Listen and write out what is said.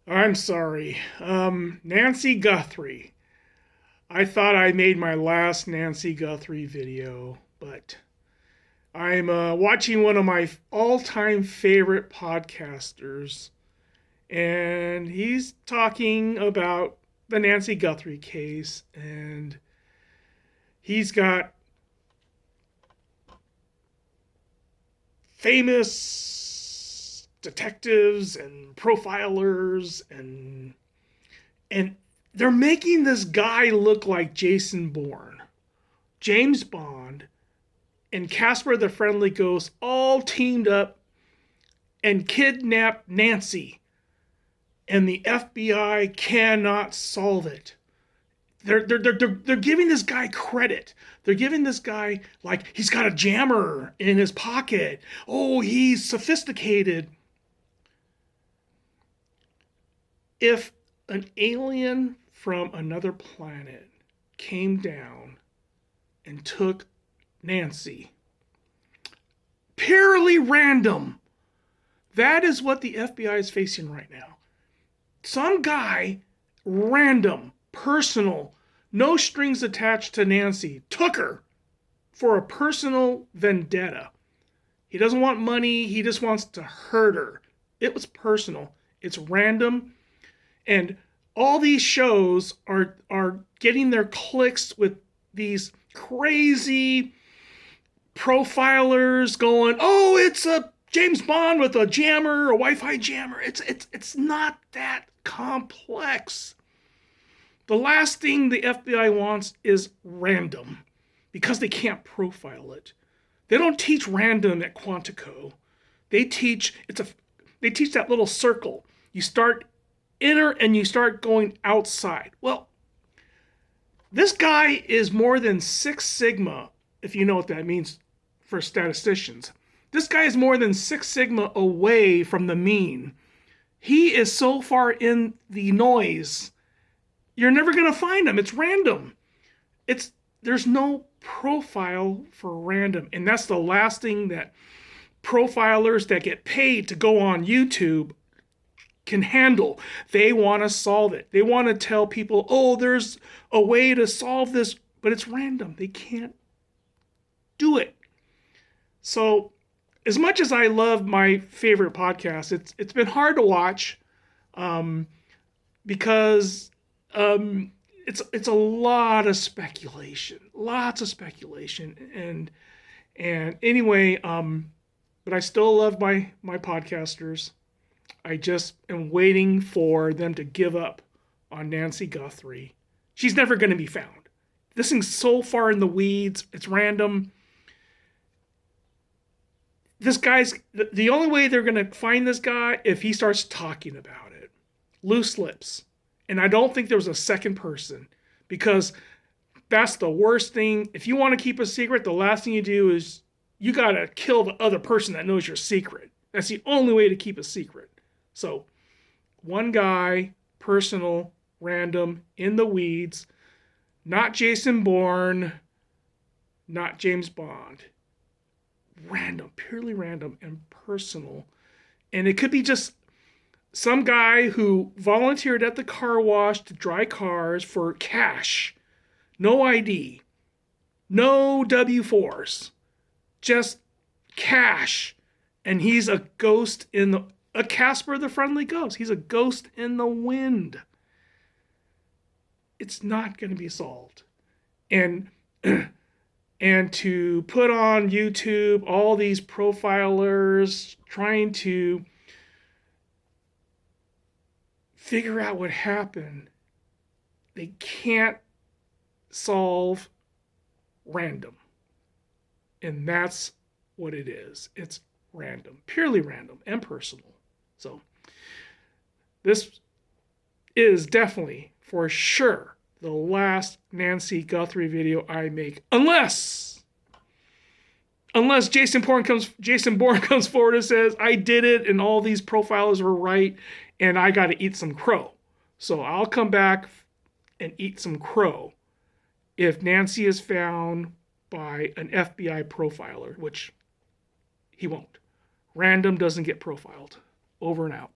I'm sorry. Nancy Guthrie. I thought I made my last Nancy Guthrie video, but I'm watching one of my all-time favorite podcasters, and he's talking about the Nancy Guthrie case, and he's got famous detectives and profilers and they're making this guy look like Jason Bourne, James Bond, and Casper the Friendly Ghost all teamed up and kidnapped Nancy, and the FBI cannot solve it. They're giving this guy credit. They're giving this guy, like, he's got a jammer in his pocket. Oh, he's sophisticated. If an alien from another planet came down and took Nancy, purely random, that is what the FBI is facing right now. Some guy, random, personal, no strings attached to Nancy, took her for a personal vendetta. He doesn't want money, he just wants to hurt her. It was personal. It's random. And all these shows are getting their clicks with these crazy profilers going, oh, it's a James Bond with a jammer, a Wi-Fi jammer. It's not that complex. The last thing the FBI wants is random, because they can't profile it. They don't teach random at Quantico. They teach that little circle. You start inner and you start going outside. Well, this guy is more than 6 sigma, if you know what that means for statisticians. This guy is more than 6 sigma away from the mean. He is so far in the noise, you're never going to find him. It's random. There's no profile for random. And that's the last thing that profilers that get paid to go on YouTube can handle. They want to solve it. They want to tell people, oh, there's a way to solve this, but it's random. They can't do it. So, as much as I love my favorite podcast, it's been hard to watch, because it's a lot of speculation, lots of speculation, and anyway, but I still love my podcasters. I just am waiting for them to give up on Nancy Guthrie. She's never going to be found. This thing's so far in the weeds. It's random. This guy's, the only way they're going to find this guy if he starts talking about it. Loose lips. And I don't think there was a second person, because that's the worst thing. If you want to keep a secret, the last thing you do is you got to kill the other person that knows your secret. That's the only way to keep a secret. So, one guy, personal, random, in the weeds, not Jason Bourne, not James Bond. Random, purely random and personal. And it could be just some guy who volunteered at the car wash to dry cars for cash. No ID. No W-4s. Just cash. And he's a ghost a Casper the Friendly Ghost. He's a ghost in the wind. It's not going to be solved. And to put on YouTube all these profilers trying to figure out what happened, they can't solve random. And that's what it is. It's random, purely random and personal. So this is definitely, for sure, the last Nancy Guthrie video I make, unless Jason Bourne comes forward and says, I did it and all these profilers were right and I got to eat some crow. So I'll come back and eat some crow if Nancy is found by an FBI profiler, which he won't. Random doesn't get profiled. Over and out.